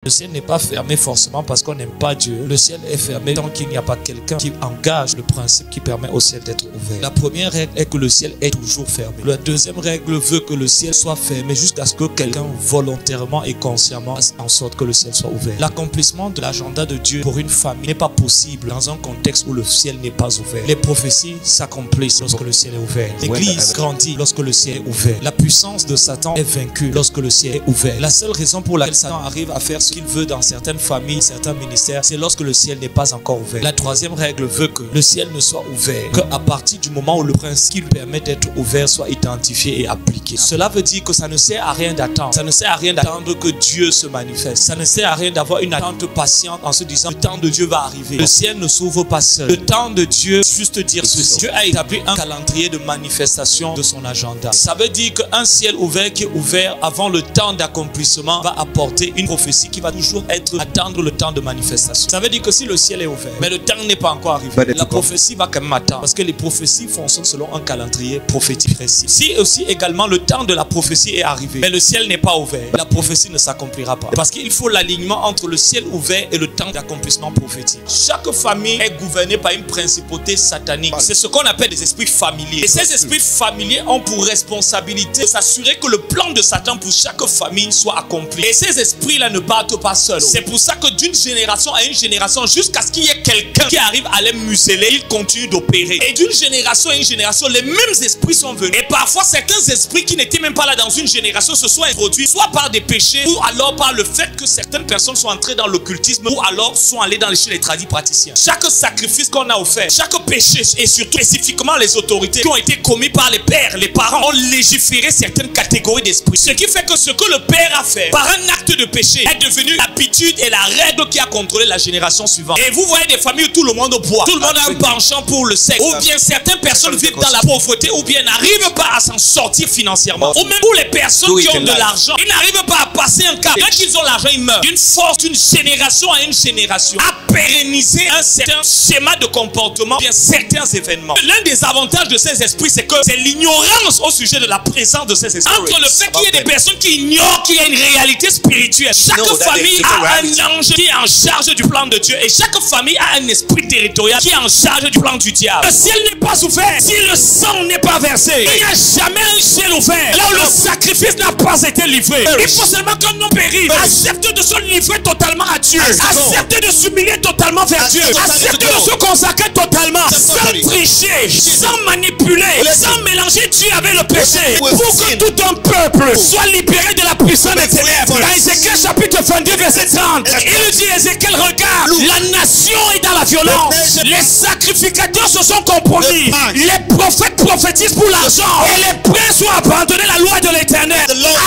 Le ciel n'est pas fermé forcément parce qu'on n'aime pas Dieu. Le ciel est fermé tant qu'il n'y a pas quelqu'un qui engage le principe qui permet au ciel d'être ouvert. La première règle est que le ciel est toujours fermé. La deuxième règle veut que le ciel soit fermé jusqu'à ce que quelqu'un volontairement et consciemment fasse en sorte que le ciel soit ouvert. L'accomplissement de l'agenda de Dieu pour une famille n'est pas possible dans un contexte où le ciel n'est pas ouvert. Les prophéties s'accomplissent lorsque le ciel est ouvert. L'église grandit lorsque le ciel est ouvert. La puissance de Satan est vaincue lorsque le ciel est ouvert. La seule raison pour laquelle Satan arrive à faire ce qu'il veut dans certaines familles, certains ministères, c'est lorsque le ciel n'est pas encore ouvert. La troisième règle veut que le ciel ne soit ouvert qu'à partir du moment où le principe qui lui permet d'être ouvert soit identifié et appliqué. Cela veut dire que ça ne sert à rien d'attendre. Ça ne sert à rien d'attendre que Dieu se manifeste. Ça ne sert à rien d'avoir une attente patiente en se disant le temps de Dieu va arriver. Le ciel ne s'ouvre pas seul. Le temps de Dieu, juste dire ceci. Dieu a établi un calendrier de manifestation de son agenda. Ça veut dire qu'un ciel ouvert qui est ouvert avant le temps d'accomplissement va apporter une prophétie qui va toujours attendre le temps de manifestation. Ça veut dire que si le ciel est ouvert, mais le temps n'est pas encore arrivé, la prophétie va quand même attendre. Parce que les prophéties fonctionnent selon un calendrier prophétique précis. Si aussi également le temps de la prophétie est arrivé, mais le ciel n'est pas ouvert, la prophétie ne s'accomplira pas. Parce qu'il faut l'alignement entre le ciel ouvert et le temps d'accomplissement prophétique. Chaque famille est gouvernée par une principauté satanique. C'est ce qu'on appelle des esprits familiers. Et ces esprits familiers ont pour responsabilité de s'assurer que le plan de Satan pour chaque famille soit accompli. Et ces esprits-là ne partent pas seuls. C'est pour ça que d'une génération à une génération, jusqu'à ce qu'il y ait quelqu'un qui arrive à les museler, ils continuent d'opérer. Et d'une génération à une génération, les mêmes esprits sont venus. Et parfois, certains esprits qui n'étaient même pas là dans une génération se sont introduits, soit par des péchés, ou alors par le fait que certaines personnes sont entrées dans l'occultisme, ou alors sont allées chez les tradis praticiens. Chaque sacrifice qu'on a offert, chaque péché, et surtout spécifiquement les autorités qui ont été commis par les pères, les parents, ont légiféré certaines catégories d'esprits. Ce qui fait que ce que le père a fait par un acte de péché est devenu l'habitude et la règle qui a contrôlé la génération suivante. Et vous voyez des familles où tout le monde boit, tout le monde a un penchant pour le sexe, ou bien certaines personnes vivent dans la pauvreté, ou bien n'arrivent pas à s'en sortir financièrement, ou même pour les personnes qui ont de l'argent, ils n'arrivent pas à passer un cap. Quand ils ont l'argent, ils meurent. D'une force d'une génération à une génération, à pérenniser un certain schéma de comportement, bien certains événements. L'un des avantages de ces esprits, c'est que c'est l'ignorance au sujet de la présence de ces esprits. Entre le fait qu'il y ait des personnes qui ignorent qu'il y a une réalité spirituelle, chaque famille a un ange qui est en charge du plan de Dieu, et chaque famille a un esprit territorial qui est en charge du plan du diable. Le ciel n'est pas ouvert si le sang n'est pas versé. Il n'y a jamais un ciel ouvert là où le sacrifice n'a pas été livré. Il faut seulement qu'un homme périsse, accepte de se livrer totalement à Dieu, accepte de s'humilier totalement vers Dieu, accepte de se consacrer totalement, sans tricher, sans manipuler, sans mélanger Dieu avec le péché, pour que tout un peuple soit libéré de la puissance des ténèbres. Dans Ézéchiel chapitre 22 verset 30, il dit: Ézéchiel, regarde, la nation est dans la violence, les sacrificateurs se sont compromis, les prophètes prophétisent pour l'argent, et les princes ont abandonné la loi de l'Éternel.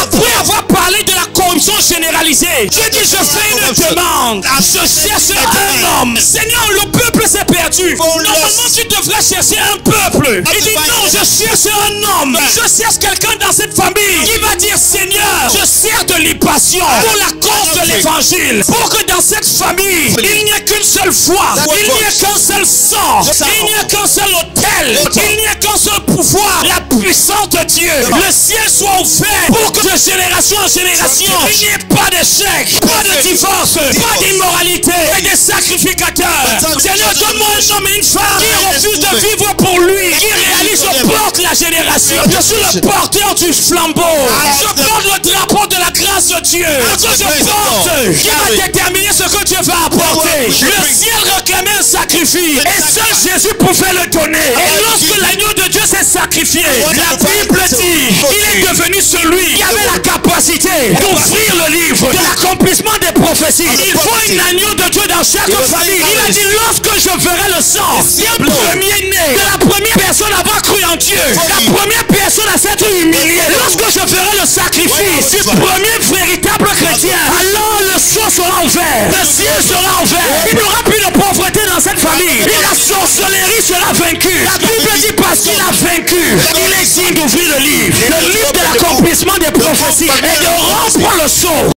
Après avoir parlé de la corruption généralisée, je dis: je fais une demande, je cherche un homme. Seigneur, le peuple s'est perdu. Normalement tu devrais chercher un peuple. Il dit: non, je cherche un homme, je cherche quelqu'un dans cette famille qui va dire: Seigneur, je sers de libation pour la cause de l'évangile, pour que dans cette famille il n'y ait qu'une seule foi, il n'y ait qu'un seul sang, il n'y ait qu'un seul autel, il n'y ait qu'un seul pouvoir, la puissance de Dieu. Le ciel soit ouvert pour que de génération en génération il n'y ait pas d'échec, pas de divorce, pas d'immoralité, et des sacrificateurs. Seigneur, donne-moi un homme et une femme qui refuse de vivre pour lui, qui réalise: je porte la génération, je suis le porteur du flambeau, je porte le drapeau de la grâce de Dieu, je porte qui va déterminer ce que Dieu va apporter. Le ciel réclamait un sacrifice, et seul Jésus pouvait le donner. Et lorsque l'agneau de Dieu s'est sacrifié, la Bible dit il est devenu celui qui avait la capacité d'ouvrir le livre de l'accomplissement des prophéties. Il faut un agneau de Dieu dans chaque famille. Il a dit: lorsque je verrai le sang d'un premier-né, de la première personne à avoir cru en Dieu, la première personne à s'être humiliée, lorsque je verrai le sacrifice du premier véritable chrétien, alors le ciel sera ouvert, le ciel sera ouvert. Il n'y aura plus de pauvreté dans cette famille, et la sorcellerie sera vaincue. La Bible dit: parce qu'il a vaincu, il est digne d'ouvrir le livre de l'accomplissement des prophéties, et de rompre le sceau